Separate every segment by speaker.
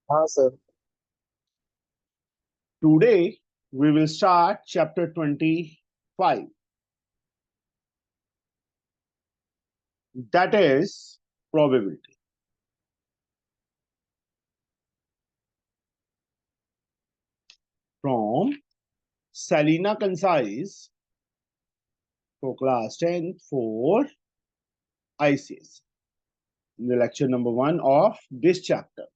Speaker 1: हाँ sir.
Speaker 2: Today we will start chapter 25, that is probability. From Salina Concise for class 10 for ICS. The lecture number 1 of this chapter.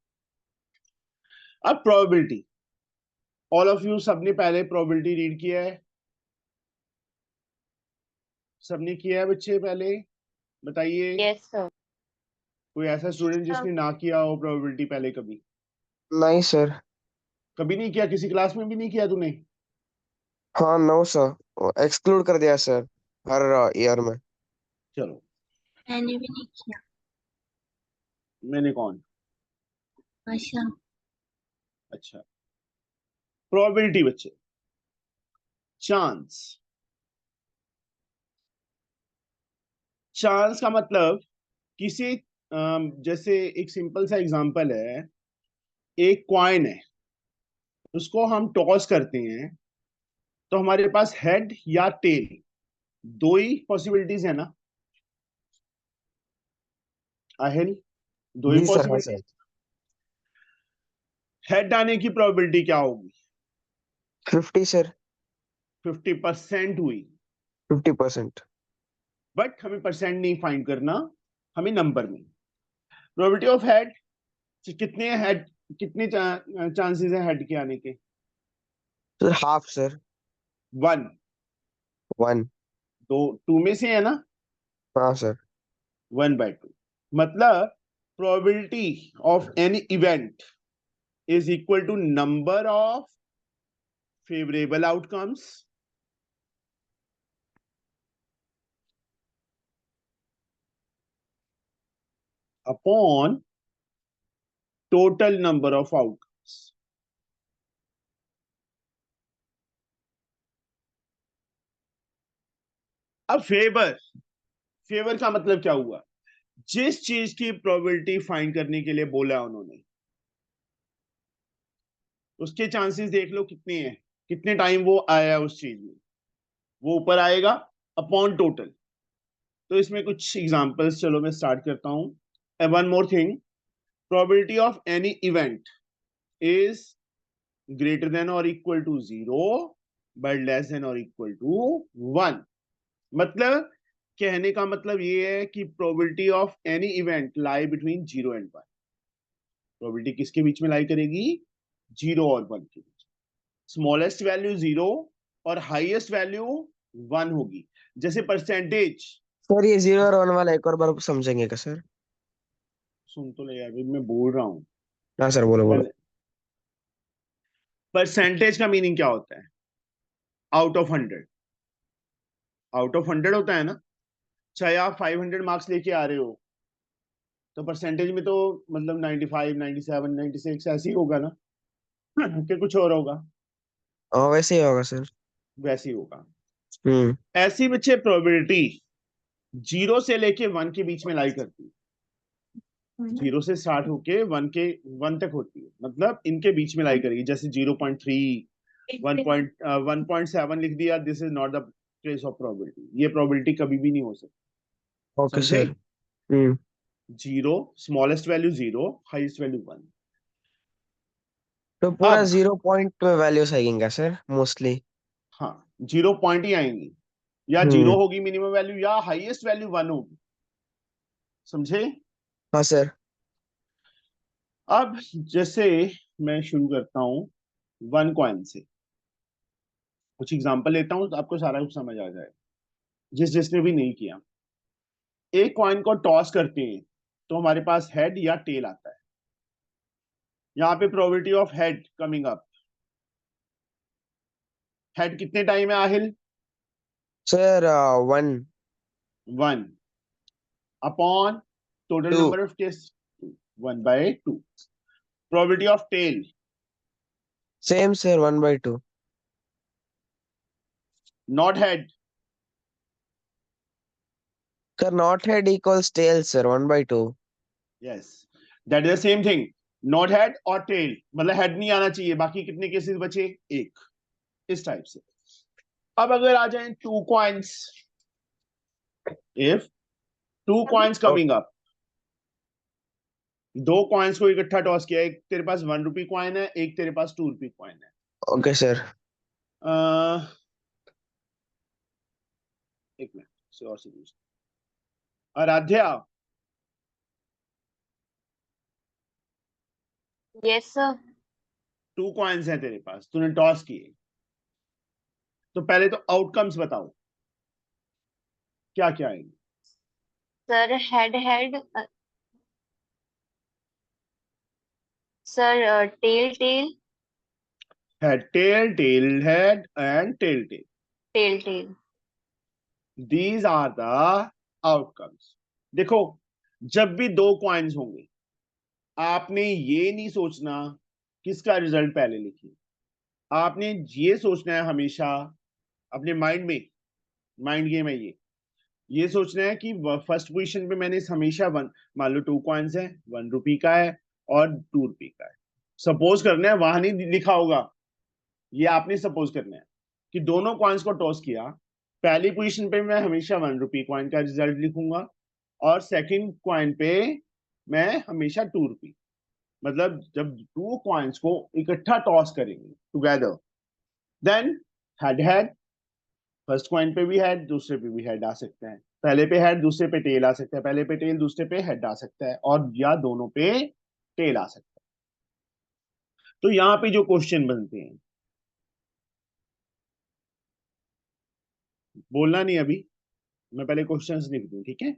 Speaker 2: अब probability. All of you सबने पहले probability read किया है? सबने किया है बच्चे पहले? बताइए.
Speaker 3: Yes sir.
Speaker 2: कोई ऐसा स्टूडेंट जिसने ना किया हो प्रोबेबिलिटी पहले कभी?
Speaker 1: नहीं सर।
Speaker 2: कभी नहीं किया? किसी क्लास में भी नहीं किया तूने?
Speaker 1: हाँ नो सर, एक्सक्लूड कर दिया सर हर ईयर में।
Speaker 2: चलो.
Speaker 3: मैंने भी नहीं किया।
Speaker 2: मैंने कौन?
Speaker 3: अच्छा।
Speaker 2: अच्छा. प्रोबेबिलिटी बच्चे, चांस. चांस का मतलब किसी जैसे एक सिंपल सा एग्जांपल है, एक कॉइन है, उसको हम टॉस करते हैं तो हमारे पास हेड या टेल, दो ही पॉसिबिलिटीज है ना आहिल? दो ही
Speaker 1: जी सर, हाँ सर।
Speaker 2: पॉसिबिलिटीज. हेड आने की प्रोबेबिलिटी क्या होगी?
Speaker 1: 50 सर।
Speaker 2: 50% हुई.
Speaker 1: 50%।
Speaker 2: बट हमें परसेंट नहीं फाइंड करना, हमें नंबर में. प्रोबेबिलिटी ऑफ हेड, कितने हेड, कितने चांसेस है हेड के आने के?
Speaker 1: Sir half sir.
Speaker 2: 1.
Speaker 1: 1।
Speaker 2: तो 2 में से है ना,
Speaker 1: हाँ सर।
Speaker 2: 1/2. मतलब probability of any event is equal to number of favourable outcomes upon total number of outcomes. अब फेवर, फेवर का मतलब क्या हुआ? जिस चीज की प्रोबेबिलिटी फाइंड करने के लिए बोला उन्होंने, उसके चांसेस देख लो कितने हैं, कितने टाइम वो आया उस चीज में, वो ऊपर आएगा अपॉन टोटल. तो इसमें कुछ एग्जांपल्स, चलो मैं स्टार्ट करता हूं. One more thing, probability of any event is greater than or equal to 0 but less than or equal to 1. मतलब कहने का मतलब ये है कि probability of any event lie between 0 and 1. Probability किसके बीच में लाई करेगी? 0 और 1 के बीच. स्मॉलेस्ट वैल्यू 0 और हाईएस्ट वैल्यू 1 होगी. जैसे परसेंटेज.
Speaker 1: सर ये 0 और 1 वाला एक और बार समझेंगे क्या सर?
Speaker 2: सुन तो ले अभी मैं बोल रहा हूं.
Speaker 1: हाँ सर, बोलो बोलो।
Speaker 2: परसेंटेज का मीनिंग क्या होता है? Out of 100. आउट ऑफ 100 होता है ना. चाहे आप 500 मार्क्स लेके आ रहे हो, तो परसेंटेज में तो मतलब 95, 97, 96 ऐसे ही होगा ना कि कुछ और होगा?
Speaker 1: वैसे ही होगा सर।
Speaker 2: वैसे ही होगा.
Speaker 1: हम्म।
Speaker 2: ऐसी बच्चे प्रोबेबिलिटी 0 से लेके 1 के बीच में लाई करती है. 0 से स्टार्ट होके 1 तक होती है, मतलब इनके बीच में लाई करेगी. जैसे 0.3, 1.7 लिख दिया, this is not the case of probability. ये प्रोबेबिलिटी कभी भी नहीं हो सकती.
Speaker 1: ओके
Speaker 2: समझे?
Speaker 1: सर। हम्म।
Speaker 2: 0, स्मॉलेस्ट वैल्यू 0, हाईएस्ट वैल्यू 1.
Speaker 1: तो पूरा
Speaker 2: अब
Speaker 1: 0 पॉइंट में वैल्यूज आएंगे सर मोस्टली?
Speaker 2: हाँ, 0 पॉइंट ही आएंगी, या 0
Speaker 1: हम्म।
Speaker 2: होगी मिनिमम वैल्यू, या हाईएस्ट वैल्यू 1 होगी. समझे?
Speaker 1: हाँ सर।
Speaker 2: अब जैसे मैं शुरू करता हूं 1 कॉइन से. कुछ एग्जांपल लेता हूं तो आपको सारा कुछ समझ आ जाएगा, जिसने भी नहीं किया. एक कॉइन को टॉस करते हैं तो हमारे पास हेड या टेल आता है. यहाँ पे probability of head coming up. Head कितने टाइम है Aahil?
Speaker 1: Sir 1।
Speaker 2: 1 upon total
Speaker 1: 2।
Speaker 2: Number of case, 1/2. Probability of tail,
Speaker 1: same sir, 1/2।
Speaker 2: Not head.
Speaker 1: Sir not head equals tail sir, 1/2।
Speaker 2: Yes, that is the same thing. Not head और tail, मतलब head नहीं आना चाहिए, बाकी कितने cases बचे? एक। इस टाइप से। अब अगर आ जाए two coins, if two coins coming up, दो कॉइन्स को इकट्ठा टॉस किया, एक तेरे पास 1 रुपी कॉइन है, एक तेरे पास 2 रुपी कॉइन है।
Speaker 1: Okay sir.
Speaker 2: एक मिनट से और से पूछ, Aaradhya
Speaker 3: yes sir.
Speaker 2: Two coins हैं तेरे पास, तूने टॉस किए, तो पहले तो आउटकम्स बताओ क्या क्या आएंगे।
Speaker 3: Sir head head, sir tail tail,
Speaker 2: head tail, tail head and tail tail,
Speaker 3: tail tail.
Speaker 2: These are the outcomes. देखो, जब भी दो कॉइन्स होंगे, आपने ये नहीं सोचना किसका रिजल्ट पहले लिखिए, आपने ये सोचना है हमेशा अपने माइंड में, माइंड गेम है ये सोचना है कि फर्स्ट पोजीशन पे मैंने हमेशा वन, मान लो 2 कॉइन्स है, 1 रुपी का है और 2 रुपी का है, सपोज करना है, वहां नहीं लिखा होगा, ये आपने सपोज करना है कि दोनों कॉइन्स को टॉस किया, पहली पोजीशन पे मैं हमेशा 1 रुपी कॉइन का रिजल्ट लिखूंगा और सेकंड कॉइन पे मैं हमेशा 2 रुपी, मतलब जब टू कॉइन्स को इकट्ठा टॉस करेंगे together, then head head, first coin पे भी हेड, दूसरे पे भी हेड आ सकता है, पहले पे हेड दूसरे पे टेल आ सकता है, पहले पे टेल दूसरे पे हेड आ सकता है, और या दोनों पे टेल आ सकता है। तो यहाँ पे जो क्वेश्चन बनते हैं, बोलना नहीं अभी, मैं पहले क्वेश्चंस लिख दूं, ठीक है?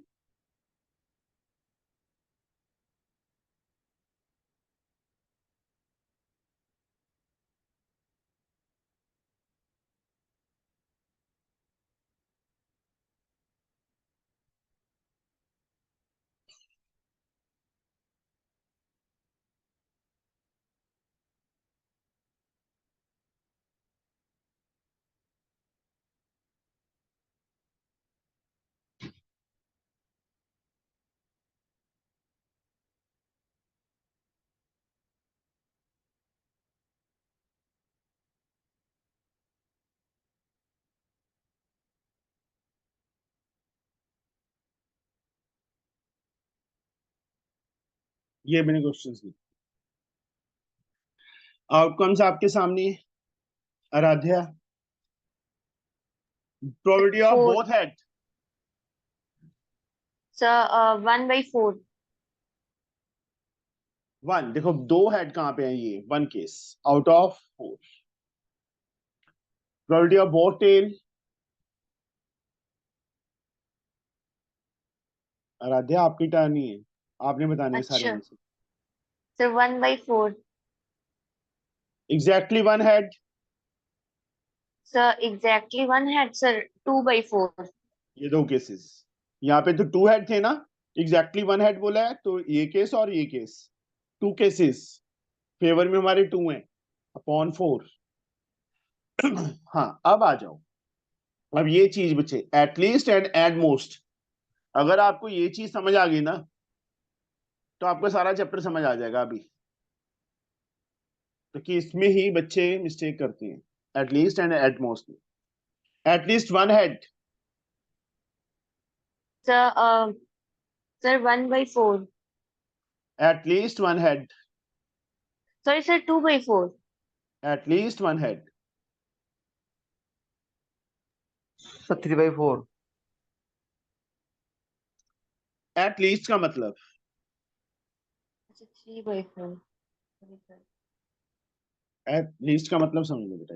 Speaker 2: ये मैंने क्वेश्चंस लिखे, आउटकम्स आपके सामने है। Aaradhya, probability of
Speaker 3: 4।
Speaker 2: Both head,
Speaker 3: sir 1/4।
Speaker 2: 1, देखो दो हेड कहां पे है, ये 1 case out of 4, probability of both tail, Aaradhya आपकी टर्न ही है, आपने बताने हैं सारे
Speaker 3: अच्छा
Speaker 2: answer.
Speaker 3: Sir 1/4।
Speaker 2: Exactly 1 head,
Speaker 3: sir exactly 1 head, sir 2/4।
Speaker 2: ये दो केसेस, यहाँ पे तो 2 हेड थे ना, एग्जैक्टली 1 हेड बोला है, तो ये केस और ये केस, 2 केसेस, फेवर में हमारे 2 हैं अपॉन 4। हाँ, अब आ जाओ, अब ये चीज बचे एटलीस्ट एंड एट मोस्ट, अगर आपको ये चीज समझ आ गई ना, तो आपको सारा चैप्टर समझ आ जाएगा अभी, क्योंकि इसमें ही बच्चे मिस्टेक करते हैं, at least and at most. At least 1 head,
Speaker 3: sir sir 1/4।
Speaker 2: At least 1 head,
Speaker 3: sorry sir 2/4।
Speaker 2: At least 1 head,
Speaker 1: 3/4।
Speaker 2: At least का मतलब,
Speaker 3: अच्छा 3/4। Sorry sir.
Speaker 2: एटलीस्ट का मतलब समझ लो बेटा,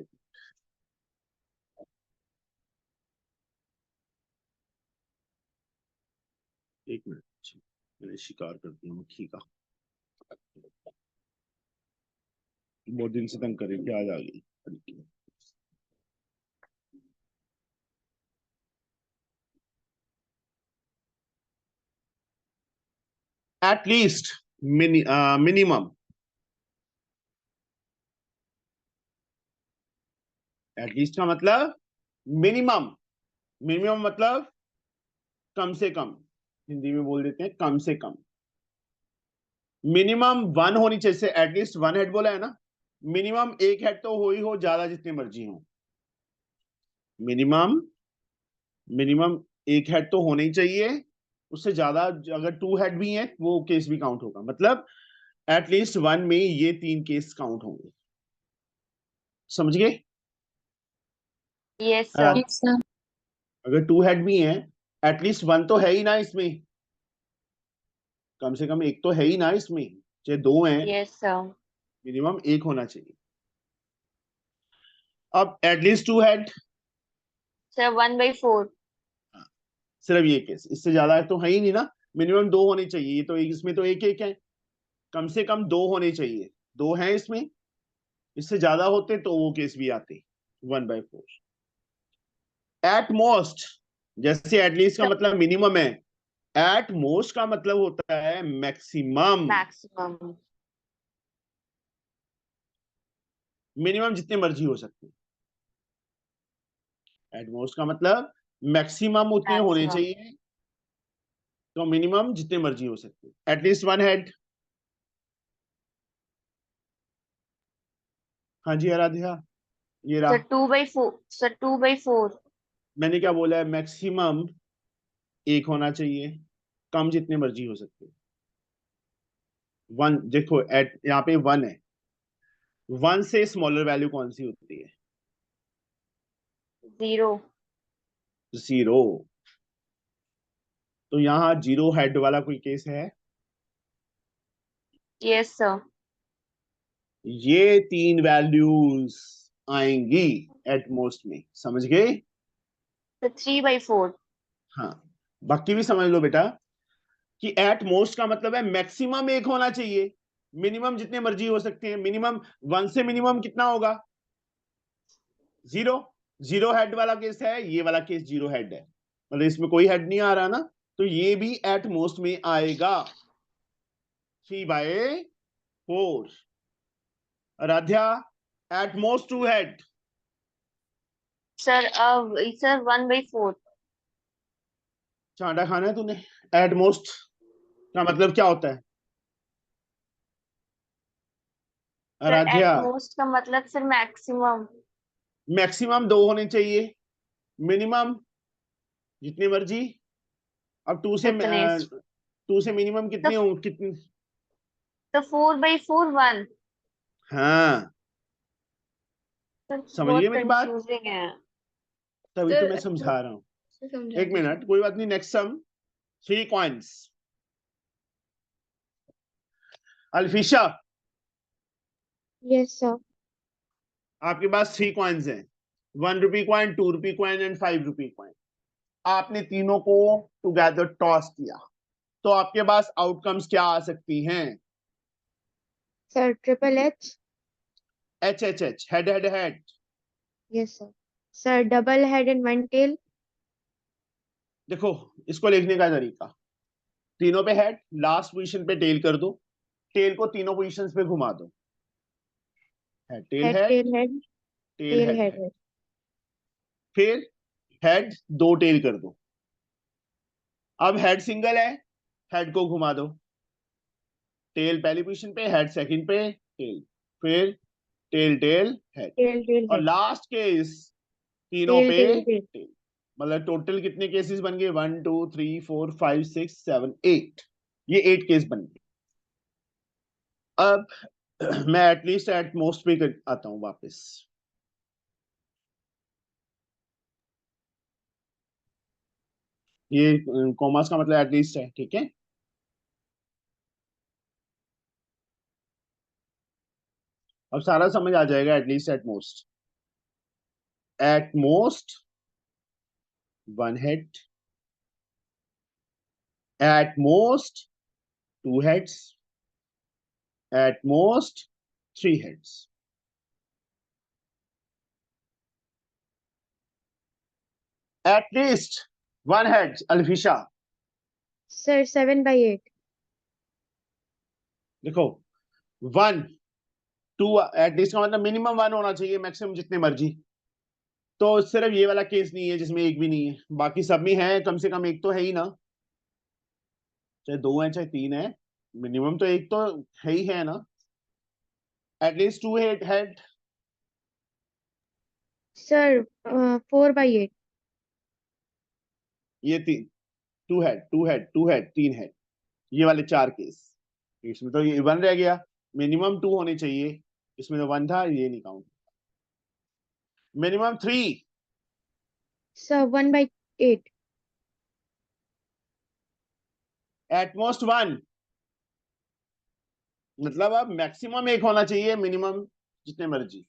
Speaker 2: एक मिनट, मैंने शिकार कर दिया मक्खी का, बहुत दिन से तंग कर रही थी, आज आ गई। एटलीस्ट, मिनिमम, एटलीस्ट का मतलब मिनिमम, मिनिमम मतलब कम से कम, हिंदी में बोल देते हैं कम से कम, मिनिमम 1 होनी चाहिए, एटलीस्ट 1 हेड बोला है ना, मिनिमम 1 हेड तो हो ही हो, ज्यादा जितने मर्जी हो, मिनिमम मिनिमम 1 हेड तो होना ही चाहिए, उससे ज्यादा अगर 2 हेड भी है वो केस भी काउंट होगा, मतलब एटलीस्ट 1 में ये 3 केस काउंट होंगे, समझ गए?
Speaker 3: Yes,
Speaker 2: हाँ,
Speaker 3: sir.
Speaker 4: Yes, sir.
Speaker 2: अगर 2 हेड भी हैं, एटलीस्ट 1 तो है ही ना इसमें, कम से कम एक तो है ही ना इसमें, चाहे 2 हैं,
Speaker 3: Yes, sir.
Speaker 2: मिनिमम 1 होना चाहिए। अब एटलीस्ट 2 हेड,
Speaker 3: Sir, 1/4.
Speaker 2: सिर्फ ये केस, इससे ज्यादा तो है ही नहीं ना, मिनिमम 2 होने चाहिए, ये तो इसमें तो एक एक है, कम से कम 2 होने चाहिए, 2 हैं इसमें, इससे ज्यादा होते तो वो केस भी आते 1/4। एट मोस्ट, जैसे एटलीस्ट का मतलब मिनिमम है, एट मोस्ट का मतलब होता है मैक्सिमम,
Speaker 3: Maximum.
Speaker 2: मिनिमम जितने मर्जी हो सकते हैं, एट मोस्ट का मतलब मैक्सिमम उतने होने
Speaker 3: Maximum.
Speaker 2: चाहिए, तो मिनिमम जितने मर्जी हो सकते हैं, एटलीस्ट 1 हेड। हाँ जी आराध्या, ये
Speaker 3: Sir,
Speaker 2: रहा,
Speaker 3: 2/4. Sir, 2/4.
Speaker 2: मैंने क्या बोला है, मैक्सिमम 1 होना चाहिए, कम जितने मर्जी हो सकते हैं, 1 देखो, एट यहाँ पे 1 है, 1 से स्मॉलर वैल्यू कौन सी होती है?
Speaker 3: 0.
Speaker 2: 0। तो यहाँ 0 हेड वाला कोई केस है?
Speaker 3: Yes, sir.
Speaker 2: ये 3 वैल्यूज आएंगी एट मोस्ट में, समझ गए?
Speaker 3: Sir, 3/4.
Speaker 2: हाँ, बाकी भी समझ लो बेटा, कि एट मोस्ट का मतलब है मैक्सिमम 1 होना चाहिए, मिनिमम जितने मर्जी हो सकते हैं, मिनिमम 1 से मिनिमम कितना होगा? 0। 0 हेड वाला केस है, ये वाला केस 0 हेड है, मतलब इसमें कोई हेड नहीं आ रहा ना, तो ये भी एट मोस्ट में आएगा 3/4। Aaradhya, at most 2 head,
Speaker 3: Sir, sir, 1/4.
Speaker 2: चांटा खाना है तूने? एट मोस्ट का मतलब क्या होता है
Speaker 3: Sir,
Speaker 2: आराध्या?
Speaker 3: at most का मतलब sir maximum.
Speaker 2: मैक्सिमम 2 होने चाहिए, मिनिमम जितने मर्जी, अब 2 से
Speaker 3: उतने.
Speaker 2: 2 से मिनिमम
Speaker 3: तो
Speaker 2: कितने होंगे, कितने?
Speaker 3: तो 4/4 1.
Speaker 2: हाँ,
Speaker 3: सर
Speaker 2: समझिए
Speaker 3: बहुत
Speaker 2: मेरी बात,
Speaker 3: कंफ्यूजिंग है.
Speaker 2: तभी तो
Speaker 4: Sir,
Speaker 2: मैं
Speaker 4: अच्छे
Speaker 2: समझा रहा हूँ।
Speaker 4: से समझा
Speaker 2: एक
Speaker 4: दीजिए.
Speaker 2: मिनट, कोई बात नहीं, next sum, 3 coins. Alfisha,
Speaker 4: Yes, sir.
Speaker 2: आपके पास 3 कॉइन्स हैं, 1 rupee coin, 2 rupee coin and 5 rupee coin, आपने तीनों को टुगेदर टॉस किया, तो आपके पास आउटकम्स क्या आ सकती हैं?
Speaker 4: Sir, triple H.
Speaker 2: H H H, head head head.
Speaker 4: Yes, sir. Sir, double head and one tail.
Speaker 2: देखो, इसको लिखने का तरीका, तीनों पे हेड, लास्ट पोजीशन पे टेल कर दो, टेल को तीनों पोजीशंस पे घुमा दो, head tail
Speaker 4: Head,
Speaker 2: head,
Speaker 4: tail, head,
Speaker 2: tail
Speaker 4: tail,
Speaker 2: head
Speaker 4: head,
Speaker 2: head,
Speaker 4: head.
Speaker 2: फिर हेड 2 टेल कर दो, अब हेड सिंगल है, हेड को घुमा दो, टेल पहली पोजीशन पे, हेड सेकंड पे, टेल, फिर tail tail head,
Speaker 4: Tail, tail,
Speaker 2: और
Speaker 4: head.
Speaker 2: लास्ट केस तीनों
Speaker 4: Tail,
Speaker 2: पे
Speaker 4: tail, tail.
Speaker 2: टेल, मतलब टोटल कितने केसेस बन गए? 1 2 3 4 5 6 7 8, ये 8 केस बन गए। अब मैं एटलीस्ट एट मोस्ट पे आता हूं वापस, ये कॉमर्स का मतलब एटलीस्ट है, ठीक है? अब सारा समझ आ जाएगा, at least at most 1 head, at most 2 heads, at most 3 heads, at least 1 head. Alfisha,
Speaker 4: Sir, 7/8.
Speaker 2: देखो, 1 2, एटलीस्ट का मतलब मिनिमम 1 होना चाहिए, मैक्सिमम जितने मर्जी, तो सिर्फ ये वाला केस नहीं है जिसमें एक भी नहीं है, बाकी सब में है, कम से कम एक तो है ही ना, चाहे 2 है चाहे 3 है, मिनिमम तो एक तो है ही है ना, एटलीस्ट 2 हेड।
Speaker 4: Sir, 4/8.
Speaker 2: ये 2 हेड 3 हेड, ये वाले 4 केस। इसमें तो ये 1 रह गया, मिनिमम 2 होने चाहिए, इसमें तो 1 था, ये नहीं काउंट। Minimum 3,
Speaker 4: Sir, 1/8.
Speaker 2: एटमोस्ट 1, मतलब अब मैक्सिमम 1 होना चाहिए, मिनिमम जितने मर्जी।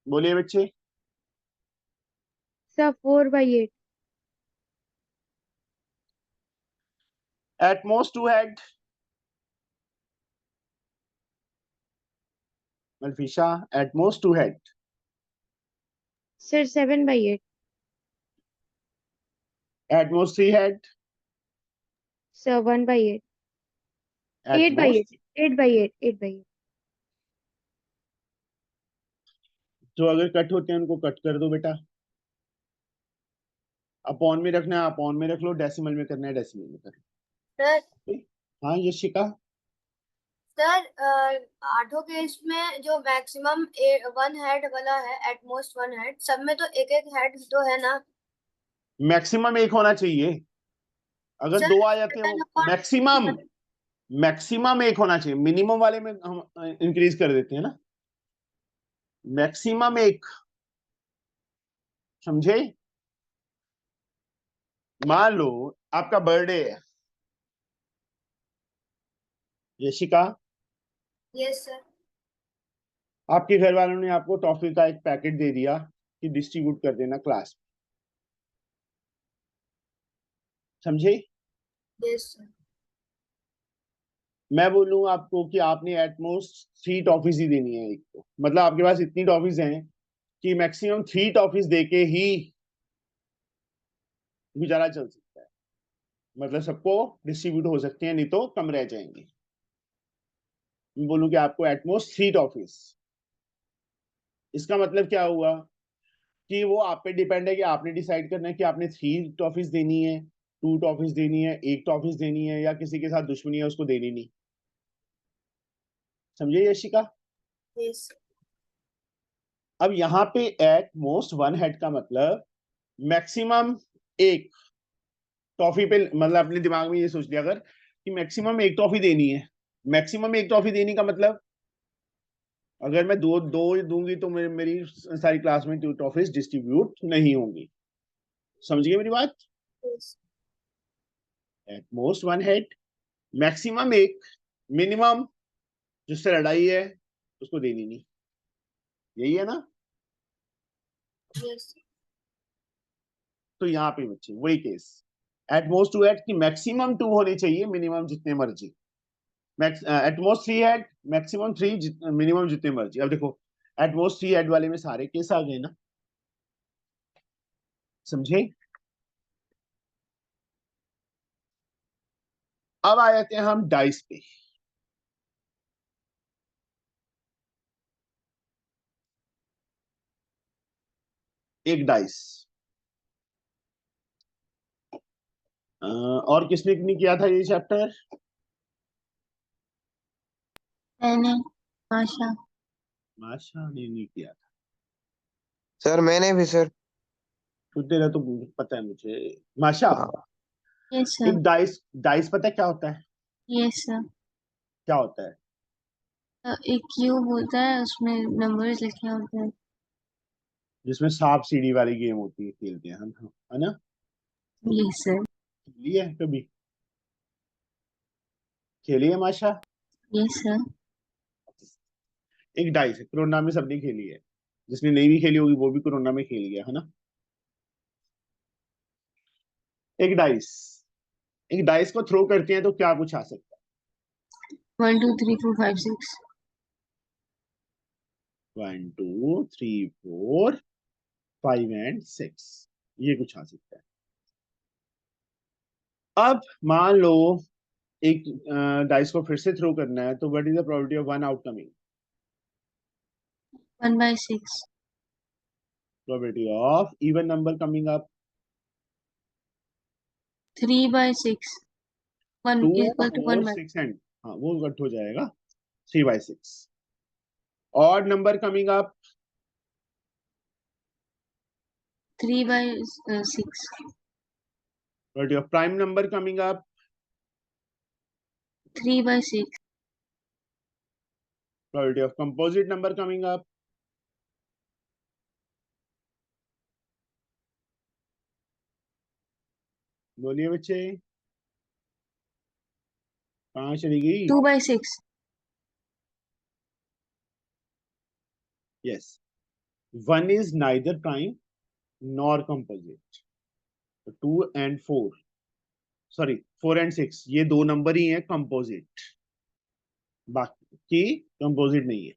Speaker 2: बोलिए बच्चे।
Speaker 4: Sir, 4/8.
Speaker 2: एटमोस्ट 2 हेड, मलफिशा, at most 2 head.
Speaker 4: Sir, 7/8.
Speaker 2: At most 3 head.
Speaker 4: Sir, 1/8. 8/8.
Speaker 2: At most
Speaker 4: 8/8. 8/8.
Speaker 2: जो अगर कट होते हैं उनको कट कर दो बेटा, अपॉन में रखना है अपॉन में रख लो, डेसिमल में करना है डेसिमल में कर
Speaker 5: सर
Speaker 2: लो। हाँ यशिका।
Speaker 5: सर आठों केस में जो मैक्सिमम 1 हेड वाला है, एटमोस्ट 1 हेड, सब में तो एक एक हेड तो है ना
Speaker 2: मैक्सिमम 1 होना चाहिए, अगर
Speaker 5: सर?
Speaker 2: 2 आ जाते हैं मैक्सिमम, मैक्सिमम 1 होना चाहिए, मिनिमम वाले में हम इंक्रीज कर देते हैं ना, मैक्सिमम 1, समझे? मान लो आपका बर्थडे है यशिका,
Speaker 5: यस सर।
Speaker 2: आपके घर वालों ने आपको टॉफी का एक पैकेट दे दिया कि डिस्ट्रीब्यूट कर देना क्लास में, समझे?
Speaker 5: Yes sir.
Speaker 2: मैं बोलूँ आपको कि आपने एटमोस्ट 3 टॉफीज ही देनी है एक को, मतलब आपके पास इतनी टॉफीज हैं कि मैक्सिमम 3 टॉफीज देके ही गुजारा चल सकता है, मतलब सबको डिस्ट्रीब्यूट हो सकते हैं, नहीं तो कम रह जाएंगे। मैं बोलूँ कि आपको एटमोस्ट 3 टॉफीज, इसका मतलब क्या हुआ कि वो आप पे डिपेंड है कि आपने डिसाइड करना है कि आपने 3 टॉफीज देनी है, 2 टॉफीज देनी है, 1 टॉफीज देनी है, या किसी के साथ दुश्मनी है उसको देनी नहीं, समझे यशिका?
Speaker 5: यस
Speaker 2: अब यहाँ पे एट मोस्ट 1 हेड का मतलब मैक्सिमम 1 टॉफी पे, मतलब अपने दिमाग में ये सोच लिया अगर कि मैक्सिमम 1 टॉफी देनी है, मैक्सिमम 1 टॉफी देने का मतलब अगर मैं दो दो दूंगी तो मेरी सारी क्लास में 2 टॉफीज डिस्ट्रीब्यूट नहीं होंगी, समझ गए मेरी बात?
Speaker 5: Yes
Speaker 2: eight most 1 head, maximum 1, minimum जिससे लड़ाई है उसको देनी नहीं, यही है ना?
Speaker 5: यस
Speaker 2: तो यहाँ पे बच्चे वही केस, एट मोस्ट 2 हेड की मैक्सिमम 2 होने चाहिए, मिनिमम जितने मर्जी, eight most 3 head, maximum 3, minimum जितने मर्जी। अब देखो एट मोस्ट 3 हेड वाले में सारे केस आ गए ना, समझे? अब आ जाते हैं हम डाइस पे। एक डाइस, और किसने नहीं किया था ये चैप्टर?
Speaker 5: मैंने आशा।
Speaker 2: माशा ने नहीं किया था,
Speaker 1: सर मैंने भी सर।
Speaker 2: तो तेरा तो पता है मुझे। माशा,
Speaker 1: हाँ
Speaker 5: यस
Speaker 2: एक
Speaker 5: सर।
Speaker 2: डाइस, डाइस पता है क्या होता है?
Speaker 5: Yes sir.
Speaker 2: क्या होता है?
Speaker 5: एक क्यूब होता है, उसमें नंबर्स लिखे होते हैं।
Speaker 2: जिसमें सांप सीढ़ी वाली गेम होती है, खेलते हैं हम, है ना?
Speaker 5: Yes sir.
Speaker 2: खेली है कभी? खेली है माशा?
Speaker 5: Yes sir.
Speaker 2: एक डाइस है, कोरोना में सबने खेली है, जिसने नहीं भी खेली होगी वो भी कोरोना में खेल गया, है ना? एक डाइस, एक डाइस को थ्रो करते हैं तो क्या कुछ आ सकता
Speaker 5: 1 2 3 4 5 6।
Speaker 2: है? 1 2 3 4 5 एंड 6, ये कुछ आ सकता है। अब मान लो एक डाइस को फिर से थ्रो करना है, तो what is the probability of 1 outcoming?
Speaker 5: 1/6।
Speaker 2: Probability of even number coming up?
Speaker 5: 3/6।
Speaker 6: 1
Speaker 2: 2
Speaker 6: equal to 1
Speaker 2: 4
Speaker 6: by
Speaker 2: 6 and हाँ वो कट हो जाएगा 3/6. Odd number coming up
Speaker 6: 3 by 6.
Speaker 2: But your prime number coming up
Speaker 6: 3 by 6.
Speaker 2: probability of composite number coming up बोलिए बच्चे कहाँ चली गई
Speaker 6: 2 by 6.
Speaker 2: yes 1 is neither prime nor composite 2 and 4 sorry 4 and 6 ये दो नंबर ही हैं composite बाकी composite नहीं है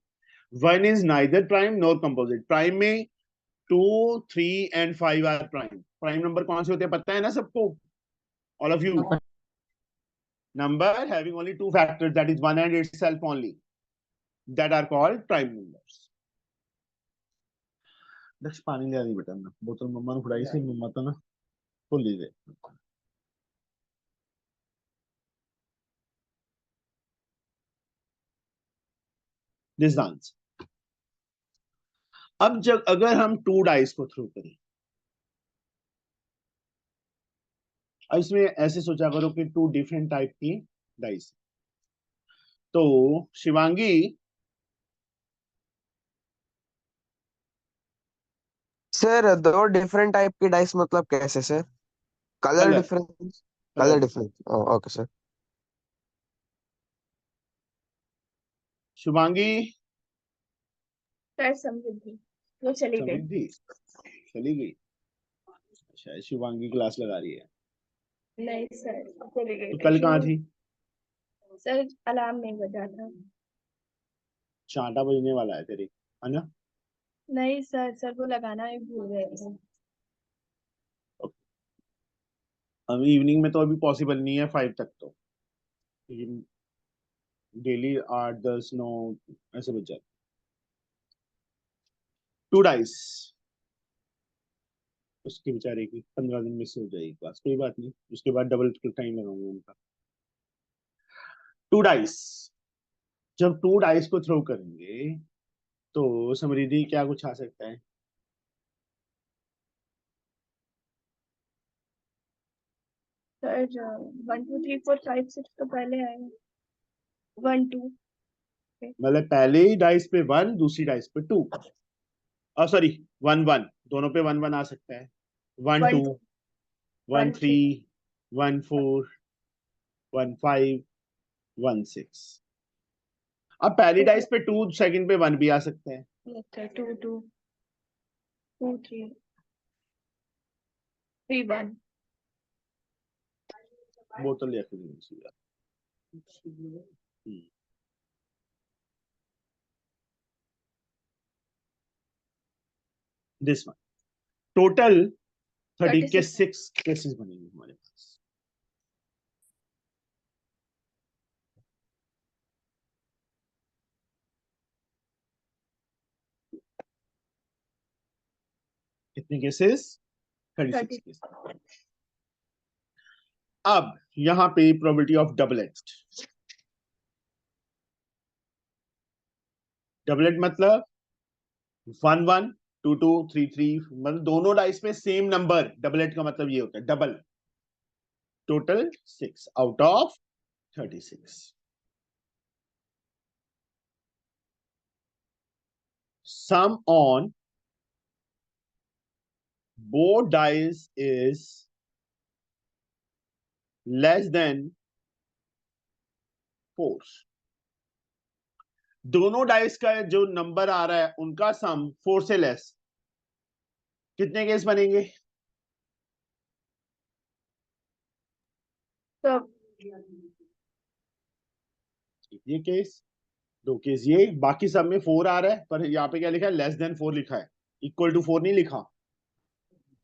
Speaker 2: 1 is neither prime nor composite prime में 2 3 and 5 are prime number कौन से होते हैं पता है ना सबको all of you number having only two factors that is 1 and itself only that are called prime numbers दक्ष पानी ले आई बेटा ना बोतल मम्मा ने फुड़ाई सी मम्मा तो ना फुल ली दे दिस आंसर अब जब अगर हम 2 डाइस को थ्रो करें अब इसमें ऐसे सोचा करो कि 2 डिफरेंट टाइप की डाइस तो शिवांगी
Speaker 1: सर दो डिफरेंट टाइप की डाइस मतलब कैसे sir? Colour
Speaker 2: colour
Speaker 1: difference? Colour difference, okay sir.
Speaker 2: Shivangi
Speaker 3: sir Samriddhi वो चली गई.
Speaker 2: समृद्धि चली गई शायद शिवांगी क्लास लगा रही है
Speaker 3: नहीं सर चली गई.
Speaker 2: तो कल कहाँ थी
Speaker 3: सर अलार्म नहीं बजा था.
Speaker 2: चांटा बजने वाला है तेरी है ना
Speaker 3: नहीं सर वो लगाना ही भूल गए थे.
Speaker 2: अभी इवनिंग में तो अभी पॉसिबल नहीं है 5 तक तो लेकिन डेली 8 10 9 ऐसे बच जाते 2 डाइस उसके बेचारे की 15 दिन में से हो जाएगी क्लास कोई बात नहीं उसके बाद डबल टाइम लगाऊंगा उनका 2 डाइस जब 2 डाइस को थ्रो करेंगे तो समृद्धि क्या कुछ आ सकता है
Speaker 3: सर 1 2 3 4 5 6 तो पहले आएगा 1 2.
Speaker 2: मतलब पहले ही डाइस पे 1 दूसरी डाइस पे 2 सॉरी 1 1 दोनों पे 1 1 आ सकता है 1 2 1 3 1 4 1 5 1 6 अब पहली डाइस पे 2 सेकंड पे 1 भी आ सकता है
Speaker 3: 2 2 2 3 3 1.
Speaker 2: बोतल ले के दिस वन टोटल 36 केसेस बनेंगे हमारे पास कितने केसेस 36 केसेस अब यहां पे प्रोबेबिलिटी ऑफ डबलेट मतलब 1 1 2 2 3 3 मतलब दोनों डाइस में सेम नंबर डबलेट का मतलब ये होता है double total 6 out of 36 sum on both dice is less than 4 दोनों डाइस का जो नंबर आ रहा है उनका सम 4 से लेस कितने केस बनेंगे
Speaker 3: तो
Speaker 2: ये केस 2 केस ये बाकी सब में 4 आ रहा है पर यहाँ पे क्या लिखा है लेस देन 4 लिखा है इक्वल टू 4 नहीं लिखा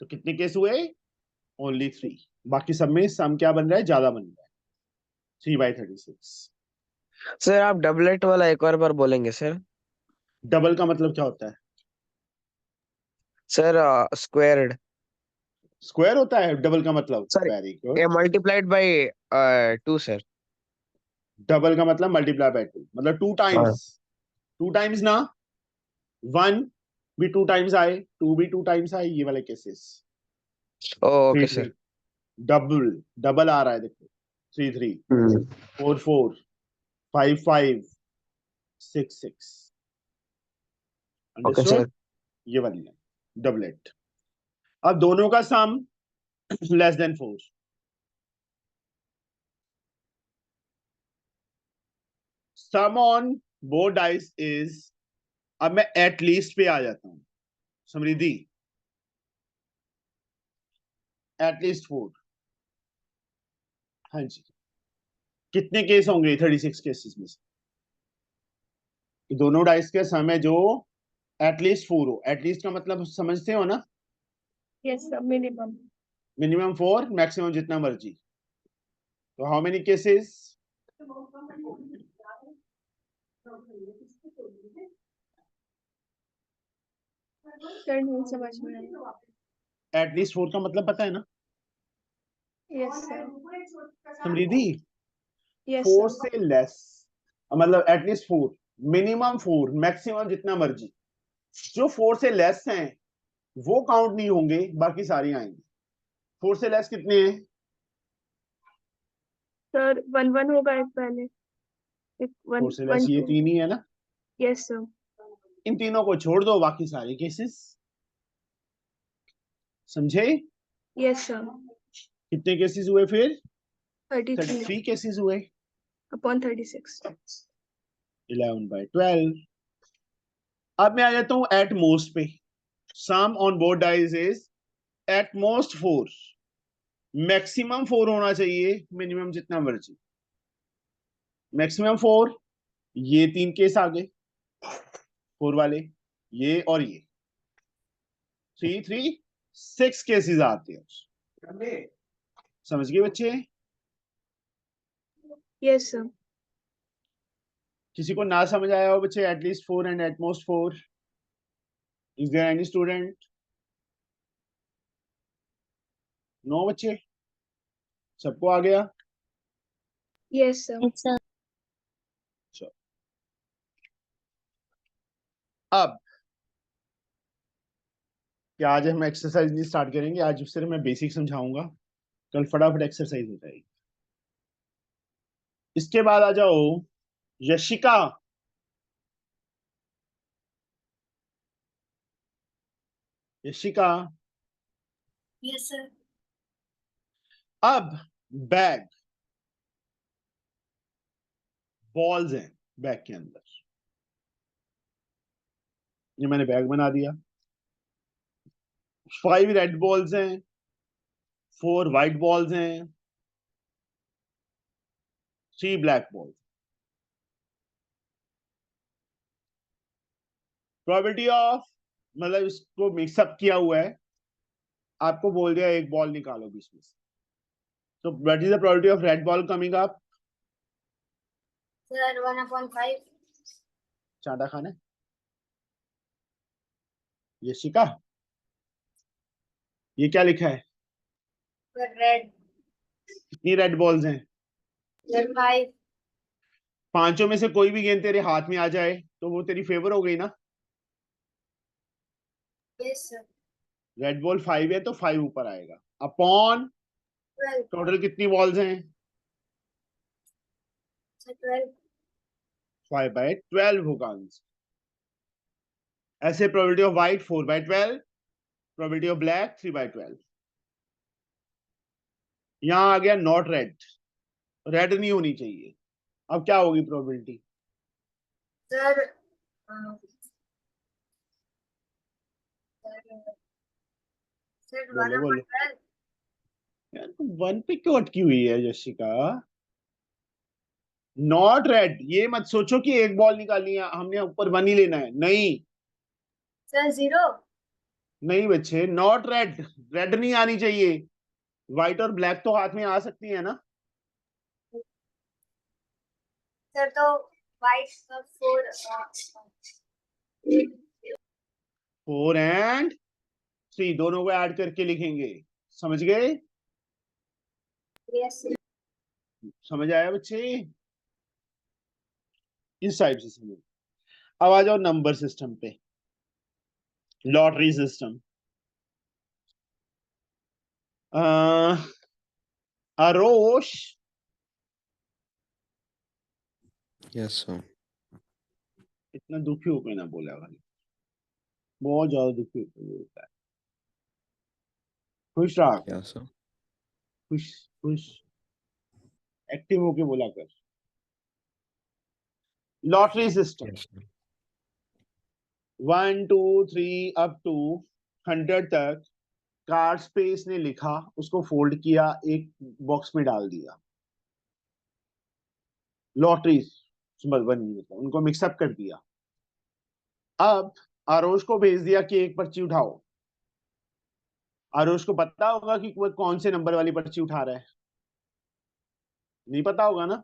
Speaker 2: तो कितने केस हुए ओनली 3 बाकी सब में सम क्या बन रहा है ज्यादा बन रहा है 3/36
Speaker 1: सर आप डबलेट वाला एक और बार बोलेंगे सर?
Speaker 2: डबल का मतलब क्या होता है
Speaker 1: सर स्क्वायर्ड.
Speaker 2: स्क्वायर होता है डबल का मतलब?
Speaker 1: Sorry,
Speaker 2: very good.
Speaker 1: A multiplied by 2 sir.
Speaker 2: Double का मतलब मल्टीप्लाई बाय 2, मतलब 2 टाइम्स। 2 टाइम्स ना, 1 भी 2 टाइम्स आए, 2 भी 2 टाइम्स आए, ये वाले cases.
Speaker 1: Oh,
Speaker 2: 3
Speaker 1: okay
Speaker 2: 3
Speaker 1: sir.
Speaker 2: Double double आ रहा है देखो, 3 3
Speaker 1: Hmm.
Speaker 2: 4 4 5 5 6 6।
Speaker 1: Okay
Speaker 2: understood?
Speaker 1: sir.
Speaker 2: ये वाली है डबलेट। अब दोनों का sum less than 4। Sum on both dice is, अब मैं एटलीस्ट पे आ जाता हूं समृद्धि, एटलीस्ट 4। हाँ जी, कितने केस होंगे 36 केसेस में से? दोनों डाइस के सम है जो एटलीस्ट 4 हो। एटलीस्ट का मतलब समझते हो ना?
Speaker 3: Yes sir, minimum.
Speaker 2: Minimum 4, maximum जितना मर्जी। तो हाउ मेनी केसेस?
Speaker 3: सर नहीं समझ में आया।
Speaker 2: एटलीस्ट 4 का मतलब पता है ना
Speaker 3: Yes sir.
Speaker 2: समृद्धि?
Speaker 3: Yes
Speaker 2: 4
Speaker 3: sir.
Speaker 2: से लेस, मतलब एटलीस्ट 4, मिनिमम 4, मैक्सिमम जितना मर्जी। जो 4 से लेस हैं वो काउंट नहीं होंगे, बाकी सारी आएंगे। 4 से लेस कितने हैं?
Speaker 3: सर 1 1 होगा एक पहले, एक 1
Speaker 2: 4 से लेस
Speaker 3: 1
Speaker 2: ये
Speaker 3: 2।
Speaker 2: 3 ही है ना।
Speaker 3: Yes sir.
Speaker 2: इन तीनों को छोड़ दो, बाकी सारे केसेस। समझे?
Speaker 3: Yes sir.
Speaker 2: कितने केसेस हुए फिर?
Speaker 3: 33
Speaker 2: 33 केसेस हुए।
Speaker 3: upon 36.
Speaker 2: 11/12। अब मैं आ जाता हूं एट मोस्ट पे। Sum on both dice is at most 4, maximum 4 होना चाहिए, मिनिमम जितना मर्जी। मैक्सिमम 4, ये 3 केस आ गए 4 वाले, ये और ये 3 3 6 केसेस आते हैं। समझ गए बच्चे?
Speaker 3: Yes sir.
Speaker 2: किसी को ना समझ आया हो बच्चे? At least 4 and at most 4, is there any student? No बच्चे, सबको आ गया?
Speaker 3: Yes sir.
Speaker 6: Yes, sir.
Speaker 2: चलो, अब क्या आज हम एक्सरसाइज नहीं स्टार्ट करेंगे? आज सिर्फ मैं बेसिक समझाऊंगा, कल फटाफट एक्सरसाइज हो जाएगी। इसके बाद आ जाओ यशिका। Yashika,
Speaker 5: yes sir.
Speaker 2: अब बैग, बॉल्स हैं बैग के अंदर। ये मैंने बैग बना दिया। 5 रेड बॉल्स हैं, 4 व्हाइट बॉल्स हैं, 3 ब्लैक बॉल्स। प्रोबेबिलिटी ऑफ, मतलब इसको मिक्सअप किया हुआ है, आपको बोल दिया एक बॉल निकालो बीच में से। तो what is the probability of red ball coming up?
Speaker 5: Sir 1/5।
Speaker 2: चांटा खाने ये शिका, ये क्या लिखा है?
Speaker 5: Sir red.
Speaker 2: कितनी रेड बॉल्स हैं?
Speaker 5: सर 5।
Speaker 2: पांचों में से कोई भी गेंद तेरे हाथ में आ जाए तो वो तेरी फेवर हो गई ना।
Speaker 5: Yes sir.
Speaker 2: रेड बॉल 5 है तो 5 ऊपर आएगा, अपॉन
Speaker 5: 12।
Speaker 2: टोटल कितनी बॉल्स हैं?
Speaker 5: सर 12।
Speaker 2: 5/12 होगा आंसर। ऐसे probability of white 4/12, probability of black 3/12। यहां आ गया नॉट रेड, रेड नहीं होनी चाहिए। अब क्या होगी प्रोबेबिलिटी?
Speaker 5: सर सर
Speaker 2: बोलो बोलो
Speaker 5: 1/12।
Speaker 2: यार, 1 पे क्यों अटकी हुई है यशिका? नॉट रेड, ये मत सोचो कि एक बॉल निकालनी है हमने, ऊपर 1 ही लेना है, नहीं।
Speaker 5: सर 0।
Speaker 2: नहीं बच्चे, नॉट रेड, रेड नहीं आनी चाहिए। व्हाइट और ब्लैक तो हाथ में आ सकती है ना।
Speaker 5: सर तो वाइट का 4।
Speaker 2: 4 एंड 3 दोनों को ऐड करके लिखेंगे समझ गए?
Speaker 5: यस
Speaker 2: समझ आया बच्चे? इस टाइप से समझ। अब आ जाओ नंबर सिस्टम पे, lottery system. Aarosh,
Speaker 1: yes sir.
Speaker 2: इतना दुखी होकर ना बोला भाई, बहुत ज्यादा दुखी होकर बोलता है। खुश रहा कर,
Speaker 1: यस सर।
Speaker 2: खुश खुश एक्टिव होके बोला कर। Lottery system,
Speaker 1: yes sir.
Speaker 2: 1 2 3 up to 100 तक कार्ड्स पे इसने लिखा, उसको फोल्ड किया, एक बॉक्स में डाल दिया। लॉटरी बनी, मतलब उनको मिक्सअप कर दिया। अब आरोश को भेज दिया कि एक पर्ची उठाओ। आरोश को पता होगा कि वो कौन से नंबर वाली पर्ची उठा रहा है? नहीं पता होगा ना?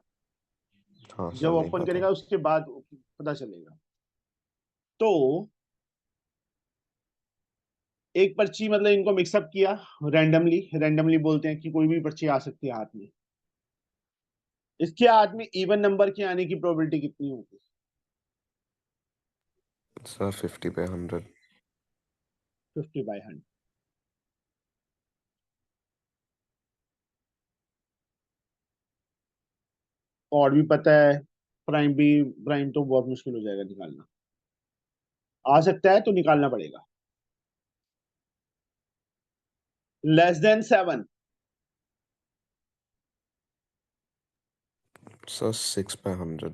Speaker 1: हाँ
Speaker 2: जब
Speaker 1: सर, नहीं
Speaker 2: ओपन
Speaker 1: पता।
Speaker 2: करेगा उसके बाद पता चलेगा। तो एक पर्ची, मतलब इनको मिक्सअप किया रैंडमली, रैंडमली बोलते हैं कि कोई भी पर्ची आ सकती है हाथ में। इसके हाथ में इवन नंबर के आने की प्रोबेबिलिटी कितनी होगी?
Speaker 1: सर 50/100।
Speaker 2: 50/100। और भी पता है, प्राइम भी, प्राइम तो बहुत मुश्किल हो जाएगा निकालना। आ सकता है तो निकालना पड़ेगा। Less than 7,
Speaker 1: sir 6/100।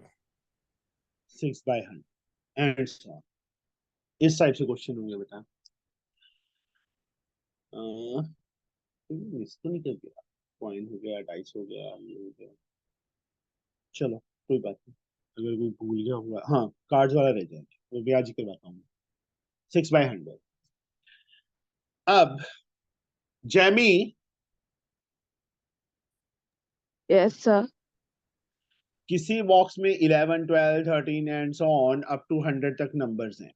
Speaker 2: 6/100 and so on. इस टाइप से क्वेश्चन होंगे बेटा। मिस तो नहीं कर दिया? कॉइन हो गया, डाइस हो गया, ये हो गया। चलो कोई बात नहीं, अगर कोई भूल गया होगा, हाँ कार्ड्स वाला रह जाएगा, वो भी आज ही करवाता हूँ। 6/100। अब जैमी,
Speaker 7: Yes, sir.
Speaker 2: किसी बॉक्स में 11 12 13 and so on up to 100 तक नंबर्स हैं।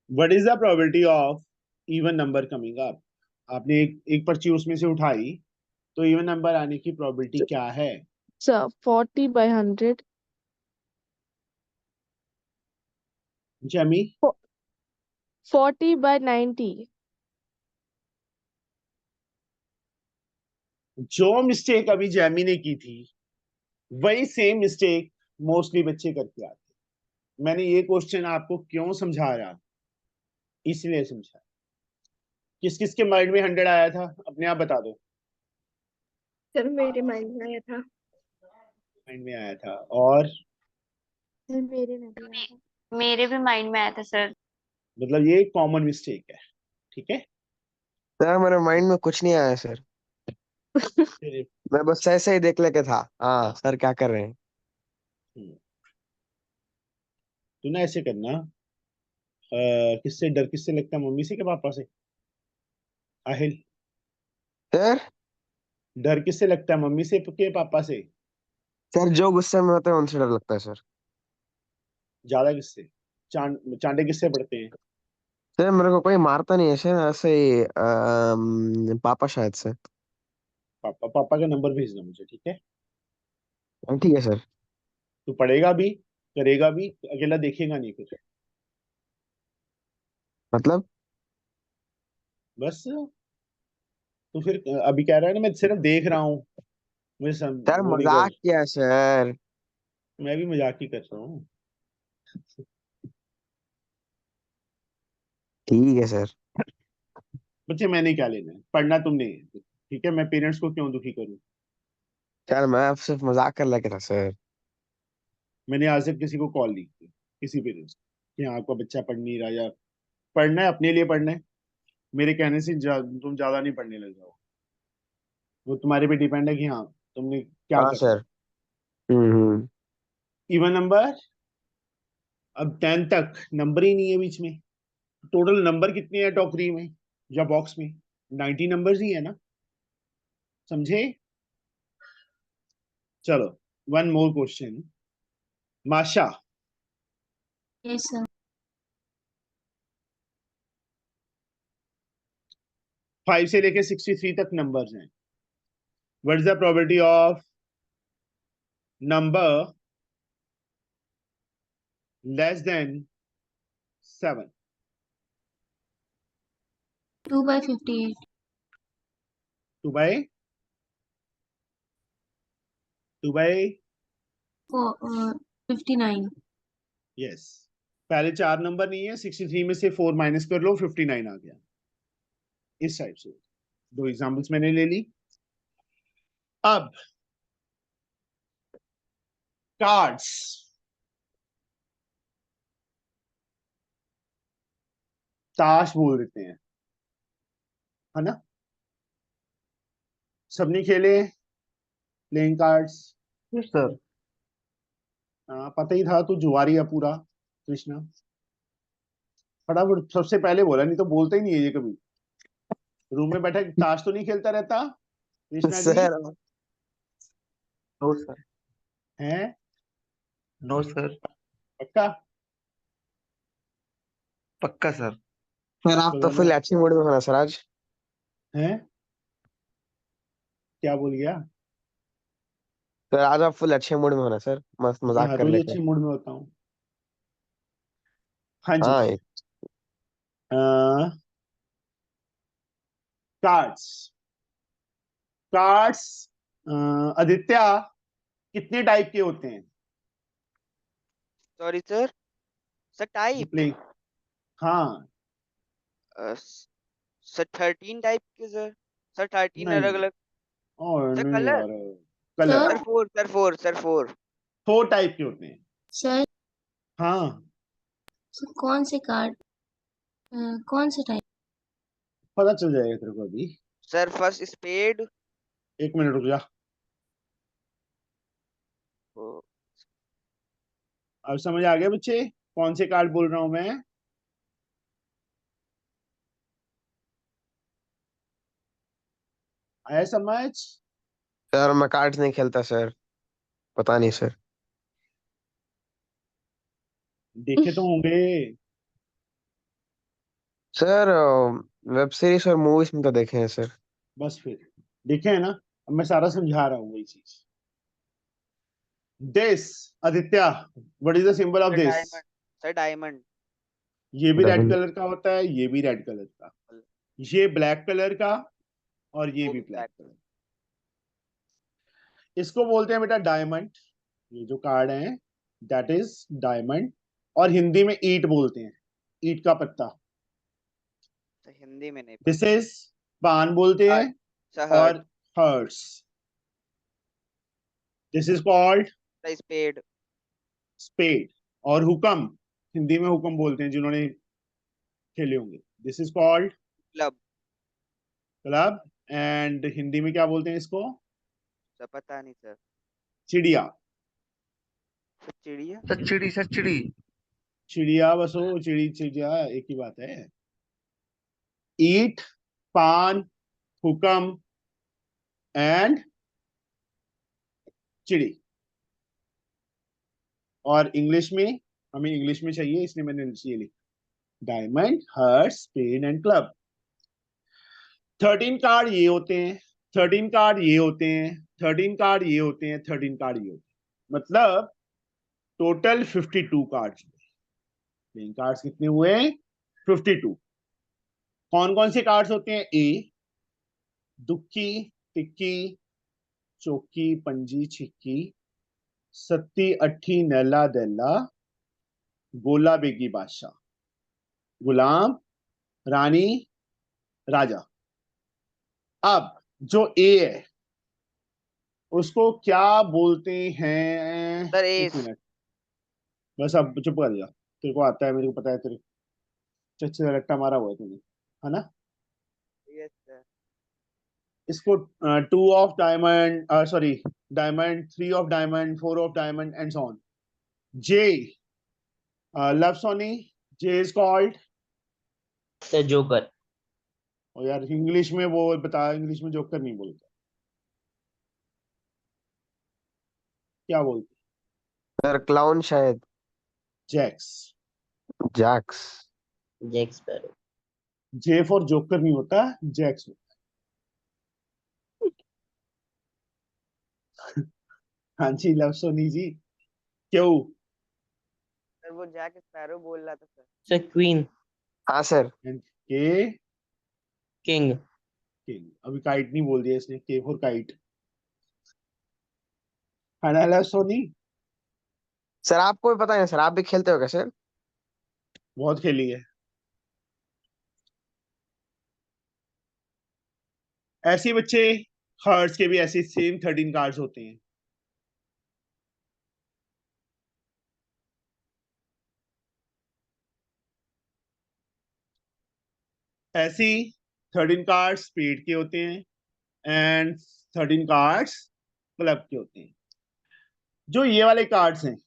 Speaker 2: What is the probability of even number coming up? आपने एक पर्ची उसमें से उठाई, तो इवन नंबर आने की प्रोबेबिलिटी क्या है?
Speaker 7: Sir, 40/100.
Speaker 2: जैमी,
Speaker 7: 40/90.
Speaker 2: जो मिस्टेक अभी जैमी ने की थी, वही सेम मिस्टेक मोस्टली बच्चे करके आते हैं। मैंने ये क्वेश्चन आपको क्यों समझा रहा, इसलिए समझा। किस किस के माइंड में 100 आया था, अपने आप बता दो।
Speaker 3: सर मेरे माइंड में आया था।
Speaker 2: माइंड में आया था, और
Speaker 4: सर मेरे में भी आया था।
Speaker 6: मेरे भी माइंड में आया था सर।
Speaker 2: मतलब ये कॉमन मिस्टेक है, ठीक है?
Speaker 1: सर मेरे माइंड में कुछ नहीं आया सर।
Speaker 2: फिर
Speaker 1: मैं बस ऐसे ही देख लेके था, हाँ सर क्या कर रहे हैं।
Speaker 2: तू ना ऐसे करना, किससे डर किससे लगता है, मम्मी से कि पापा से? आहिल,
Speaker 1: सर
Speaker 2: डर किससे लगता है, मम्मी से कि पापा से?
Speaker 1: सर जो गुस्से में होते हैं उनसे डर लगता है सर।
Speaker 2: ज्यादा किससे? चांडे किससे पड़ते हैं?
Speaker 1: सर मेरे को कोई मारता नहीं है सर, ऐसे ही पापा शायद से।
Speaker 2: पापा। पापा का नंबर भेजना मुझे, ठीक है?
Speaker 1: ठीक है सर।
Speaker 2: तू पढ़ेगा भी, करेगा भी, अकेला देखेगा नहीं कुछ,
Speaker 1: मतलब
Speaker 2: बस। तो फिर अभी कह रहा है ना मैं सिर्फ देख रहा हूँ, मुझे
Speaker 1: सर
Speaker 2: वो नहीं
Speaker 1: मजाक
Speaker 2: कर।
Speaker 1: किया सर।
Speaker 2: मैं भी मजाक ही कर रहा हूँ।
Speaker 1: ठीक है सर।
Speaker 2: बच्चे मैंने क्या लेना है, पढ़ना तुमने है, ठीक है? मैं पेरेंट्स को क्यों दुखी करूँ?
Speaker 1: सर मैं आप सिर्फ मजाक कर लेके था सर।
Speaker 2: मैंने आज तक किसी को कॉल नहीं की, किसी पेरेंट्स कि हाँ आपका बच्चा पढ़ नहीं रहा, या पढ़ना है अपने लिए पढ़ना है, मेरे कहने से तुम ज्यादा नहीं पढ़ने लग जाओ। वो तुम्हारे पे डिपेंड है कि हाँ तुमने क्या
Speaker 1: हाँ
Speaker 2: करना है।
Speaker 1: सर। हम्म।
Speaker 2: इवन नंबर, अब 10 तक नंबर ही नहीं है बीच में। टोटल नंबर कितने हैं टोकरी में या बॉक्स में? 90 नंबर्स ही है ना, समझे? चलो, वन मोर क्वेश्चन। माशा,
Speaker 6: यस सर।
Speaker 2: 5 से लेके 63 तक नंबर्स हैं. What is the probability of number less than 7?
Speaker 5: 2/58.
Speaker 2: 2 by
Speaker 5: 59.
Speaker 2: Yes. पहले 4 नंबर नहीं है, 63 में से 4 माइनस कर लो, 59 आ गया. इस टाइप से 2 एग्जांपल्स मैंने ले ली. अब कार्ड्स. ताश बोल देते हैं, है ना. सबने खेले प्लेइंग कार्ड्स.
Speaker 1: सर
Speaker 2: पता ही था तू जुआरी है पूरा कृष्णा. फटाफट सबसे पहले बोला, नहीं तो बोलता ही नहीं है ये कभी. रूम में बैठा ताश तो नहीं खेलता रहता Krishna ji?
Speaker 1: Sir no sir.
Speaker 2: हैं?
Speaker 1: No sir.
Speaker 2: पक्का?
Speaker 1: पक्का सर. सर आप तो
Speaker 2: चलो
Speaker 1: फुल
Speaker 2: मैं.
Speaker 1: अच्छी मूड में हो ना सर आज.
Speaker 2: हैं? क्या बोल गया?
Speaker 1: सर आज आप फुल अच्छे मूड में हो ना सर, मस्त
Speaker 2: मैं
Speaker 1: मजाक
Speaker 2: हर
Speaker 1: कर
Speaker 2: रोज
Speaker 1: लेते
Speaker 2: अच्छी
Speaker 1: हैं.
Speaker 2: मूड में होता हूँ. हाँ जी.
Speaker 1: हाँ
Speaker 2: कार्ड्स. कार्ड्स आदित्य कितने टाइप के होते हैं?
Speaker 8: Sorry sir. Sir type.
Speaker 2: Play. हाँ.
Speaker 8: सर 13 टाइप के सर. सर 13 अलग
Speaker 2: नहीं.
Speaker 8: अलग.
Speaker 2: और
Speaker 8: सर
Speaker 2: नहीं
Speaker 8: कलर.
Speaker 2: यार. Colour.
Speaker 8: Sir 4 sir 4 sir 4.
Speaker 2: 4 type के होते हैं.
Speaker 5: सर
Speaker 2: हाँ.
Speaker 5: कौन से कार्ड, कौन से टाइप?
Speaker 2: पता चल जाएगा तेरे को अभी.
Speaker 8: Sir first spade.
Speaker 2: 1 मिनट रुक जा. अब समझ आ गया बच्चे कौन से कार्ड बोल रहा हूं मैं? आया समझ?
Speaker 1: सर मैं कार्ड्स नहीं खेलता सर, पता नहीं सर.
Speaker 2: देखे तो होंगे.
Speaker 1: सर वेब सीरीज और मूवीज में तो देखे हैं सर.
Speaker 2: बस फिर देखे है ना. अब मैं सारा समझा रहा हूँ वही चीज. This Aditya, what is the symbol of
Speaker 8: sir
Speaker 2: this?
Speaker 8: Diamond. Sir diamond.
Speaker 2: ये भी रेड
Speaker 1: Diamond.
Speaker 2: कलर का होता है, ये भी रेड कलर का, ये ब्लैक कलर का, और ये
Speaker 8: वो
Speaker 2: भी
Speaker 8: भी
Speaker 2: ब्लैक
Speaker 8: black.
Speaker 2: कलर. इसको बोलते हैं बेटा डायमंड. ये जो कार्ड है दैट इज डायमंड. और हिंदी में ईंट बोलते हैं, ईंट का पत्ता.
Speaker 8: सर हिंदी में नहीं
Speaker 2: दिस
Speaker 8: पता.
Speaker 2: इज पान बोलते हैं.
Speaker 8: सर
Speaker 2: और
Speaker 8: heart.
Speaker 2: Hearts. This is called
Speaker 8: sir spade.
Speaker 2: Spade. और हुकम, हिंदी में हुकम बोलते हैं जिन्होंने खेले होंगे. This is called
Speaker 8: club.
Speaker 2: Club. And Hindi में क्या बोलते हैं इसको?
Speaker 8: सर पता नहीं सर.
Speaker 2: चिड़िया.
Speaker 8: सर चिड़िया.
Speaker 1: सर चिड़ी.
Speaker 2: चिड़िया बस हो, चिड़ी चिड़िया एक ही बात है. ईट, पान, हुकम एंड चिड़ी. और इंग्लिश में, हमें इंग्लिश में चाहिए इसलिए मैंने ये लिखा diamond, heart, spade and club. 13 card ये होते हैं, 13 कार्ड ये होते हैं, 13 कार्ड ये होते हैं, 13 कार्ड ये होते हैं. मतलब टोटल 52 कार्ड. प्लेइंग कार्ड्स कितने हुए? 52. कौन कौन से कार्ड्स होते हैं? ए दुक्की, टिक्की, चौकी, पंजी, छिक्की, सत्ती, अट्ठी, नैला, दैला, गोला, बेगी, बादशाह, गुलाम, रानी, राजा. अब जो ए है उसको क्या बोलते हैं?
Speaker 8: सर
Speaker 2: एक
Speaker 8: एस.
Speaker 2: मिनट बस, अब चुप कर जा. तेरे को आता है, मेरे को पता है, तेरे चच्चे का रट्टा मारा हुआ है तूने, है ना.
Speaker 8: Yes sir.
Speaker 2: इसको 2 of diamond, sorry, diamond, 3 of diamond, 4 of diamond and so on. J, Luv Soni, J is called.
Speaker 9: Sir joker.
Speaker 2: और यार इंग्लिश में वो बता, इंग्लिश में जोकर नहीं बोलता, क्या बोलते?
Speaker 1: सर क्लाउन शायद.
Speaker 2: Jacks.
Speaker 1: Jacks.
Speaker 9: Jack sparrow.
Speaker 2: J for joker नहीं होता, जैक्स होता है। हाँ जी, लव सोनी जी, क्यों?
Speaker 8: सर वो जैक स्पैरो बोल रहा था सर।
Speaker 9: Sir queen.
Speaker 1: हाँ सर।
Speaker 2: के
Speaker 9: किंग।
Speaker 2: किंग, अभी काइट नहीं बोल दिया इसने, के फॉर काइट, है ना लव सोनी?
Speaker 1: सर आपको भी पता है सर, आप भी खेलते हो क्या सर?
Speaker 2: बहुत खेली है। ऐसे ही बच्चे, हार्ट्स के भी ऐसे सेम 13 कार्ड्स होते हैं। ऐसे ही 13 कार्ड्स स्पेड के होते हैं एंड 13 कार्ड्स क्लब के होते हैं। जो ये वाले कार्ड्स हैं,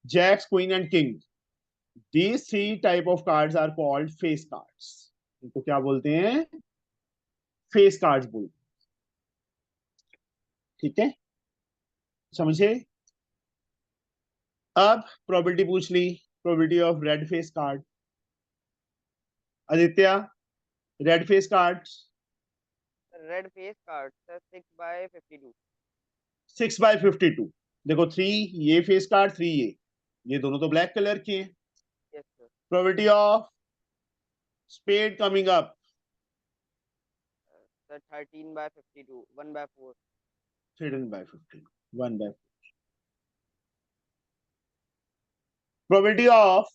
Speaker 2: jacks, queen and king, these three type of cards are called face cards। इनको क्या बोलते हैं? फेस कार्ड्स बोलते हैं। ठीक है, समझे? अब प्रोबेबिलिटी पूछ ली, probability of red face card. Aditya, red face card.
Speaker 8: Red face card sir 6/52।
Speaker 2: 6/52। देखो 3 ये फेस कार्ड, 3 ये दोनों तो ब्लैक कलर के हैं।
Speaker 8: Yes sir.
Speaker 2: Probability of spade coming up.
Speaker 8: Sir 13/52, 1/4।
Speaker 2: 13/50, 1/4। Probability of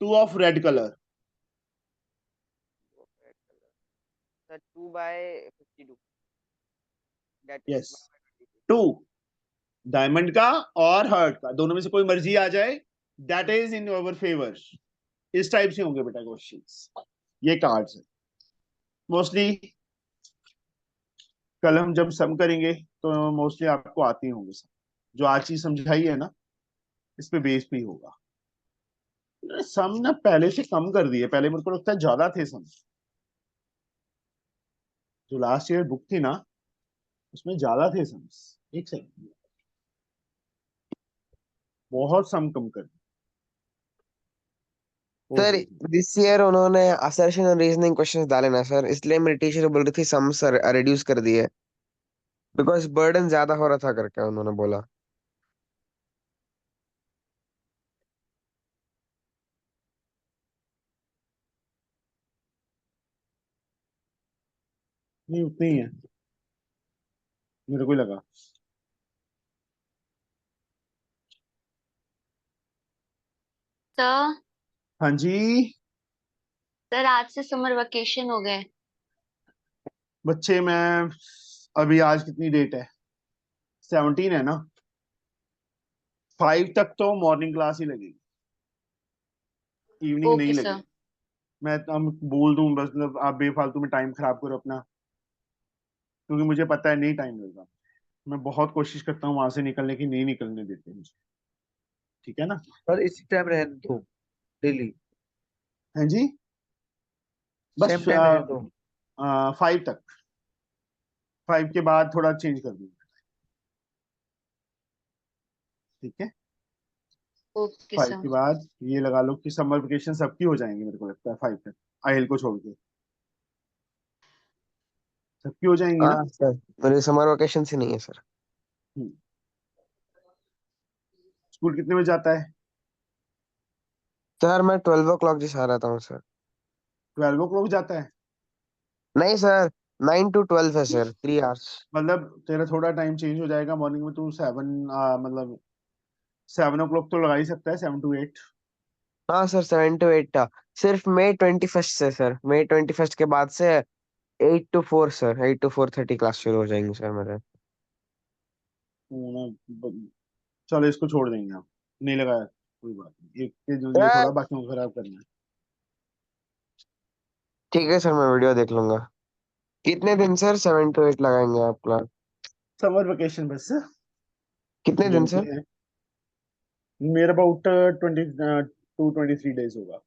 Speaker 2: 2 of red colour.
Speaker 8: Sir 2/52। That
Speaker 2: yes,
Speaker 8: is
Speaker 2: 2 diamond का और hurt का, दोनों में से कोई मर्जी आ जाए, that is in your favour. इस टाइप से होंगे बेटा क्वेश्चंस। ये कार्ड्स है मोस्टली। कल हम जब सम करेंगे तो मोस्टली आपको आती होंगे सम। जो आज चीज समझाई है ना, इस पे बेस भी होगा। सम ना पहले से कम कर दिए, पहले मेरे को लगता है ज्यादा थे सम। जो लास्ट ईयर बुक थी ना, उसमें ज्यादा थे सम्स। एक सेकंड, बहुत सम कम कर दिए।
Speaker 1: सर दिस ईयर उन्होंने असर्शन और रीजनिंग क्वेश्चंस डाले ना सर, इसलिए मेरी टीचर बोल रही थी सम सर रिड्यूस कर दिए, बिकॉज बर्डन ज्यादा हो रहा था करके उन्होंने बोला।
Speaker 2: नहीं उतनी ही है, मेरे को ही लगा।
Speaker 6: सर
Speaker 2: हाँ जी
Speaker 6: सर आज से समर वेकेशन हो गए।
Speaker 2: बच्चे, मैं अभी आज कितनी डेट है? 17 है ना। 5 तक तो मॉर्निंग क्लास ही लगेगी, इवनिंग नहीं
Speaker 6: ओके
Speaker 2: लगेगी।
Speaker 6: सर।
Speaker 2: मैं हम बोल दूं बस, मतलब आप बेफालतू में टाइम खराब करो अपना, क्योंकि मुझे पता है नहीं टाइम मिलेगा। मैं बहुत कोशिश करता हूँ वहां से निकलने की, नहीं निकलने देते मुझे। ठीक है ना?
Speaker 10: पर इसी टाइम रहने दो डेली,
Speaker 2: हाँ जी, बस
Speaker 10: सेम टाइम रहने दो।
Speaker 2: 5 तक। 5 के बाद थोड़ा चेंज कर दूंगा। ठीक है,
Speaker 6: ओके
Speaker 2: 5
Speaker 6: सर।
Speaker 2: के बाद ये लगा लो कि समर वेकेशन सबकी हो जाएंगी, मेरे को लगता है 5 तक, आहिल को छोड़ के सबकी हो जाएंगी ना।
Speaker 1: हाँ सर, मेरे समर वेकेशन ही नहीं है सर।
Speaker 2: हम्म। स्कूल कितने बजे जाता है?
Speaker 1: सर मैं 12 o'clock जैसा रहता हूँ सर।
Speaker 2: 12 o'clock जाता है?
Speaker 1: नहीं सर, 9 to 12 है सर, 3 hours।
Speaker 2: मतलब तेरा थोड़ा टाइम चेंज हो जाएगा, मॉर्निंग में तू मतलब 7 o'clock तो लगा ही सकता है, 7 to 8।
Speaker 1: हाँ सर, 7 to 8 था। सिर्फ May 21st से सर, May 21st के बाद से 8 to 4 सर, 8 to 4:30 क्लास शुरू हो जाएंगी सर मेरे।
Speaker 2: चलो इसको छोड़ देंगे, आप नहीं लगाया कोई बात नहीं, एक के जो लिए
Speaker 1: सर
Speaker 2: थोड़ा बाकी को खराब करना है।
Speaker 1: ठीक है सर, मैं वीडियो देख लूंगा। कितने दिन सर 7 to 8 लगाएंगे आप क्लास?
Speaker 2: समर वेकेशन बस
Speaker 1: कितने
Speaker 2: जो
Speaker 1: दिन
Speaker 2: रुके
Speaker 1: सर?
Speaker 2: हैं, मेरा अबाउट 22-23 days होगा।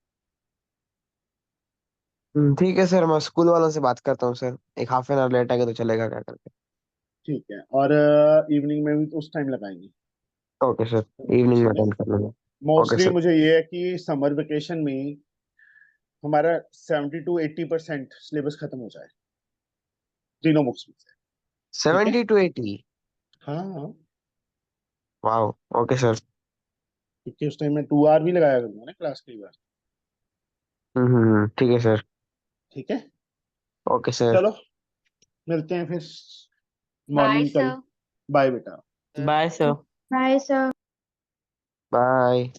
Speaker 1: ठीक है सर, मैं स्कूल वालों से बात करता हूँ सर, एक हाफ एन आवर लेट आएगा तो चलेगा क्या करके।
Speaker 2: ठीक है, और इवनिंग में भी उस टाइम लगाएंगे।
Speaker 1: ओके सर, इवनिंग में
Speaker 2: ठीक है,
Speaker 1: अटेंड कर लूंगा।
Speaker 2: Mostly
Speaker 1: sir.
Speaker 2: मुझे ये है कि समर वेकेशन में हमारा 70 to 80% सिलेबस खत्म हो जाए तीनों बुक्स में से।
Speaker 1: 70 to 80.
Speaker 2: हाँ,
Speaker 1: Wow. Okay, sir.
Speaker 2: क्योंकि उस टाइम में 2 आवर भी लगाया करूंगा ना क्लास कई बार।
Speaker 1: ठीक है सर।
Speaker 2: ठीक है,
Speaker 1: ओके सर।
Speaker 2: चलो मिलते हैं फिर
Speaker 6: बाय
Speaker 2: मॉर्निंग कल।
Speaker 6: सर।
Speaker 2: बाय बेटा।
Speaker 9: Bye sir.
Speaker 4: Bye, sir.
Speaker 1: Bye.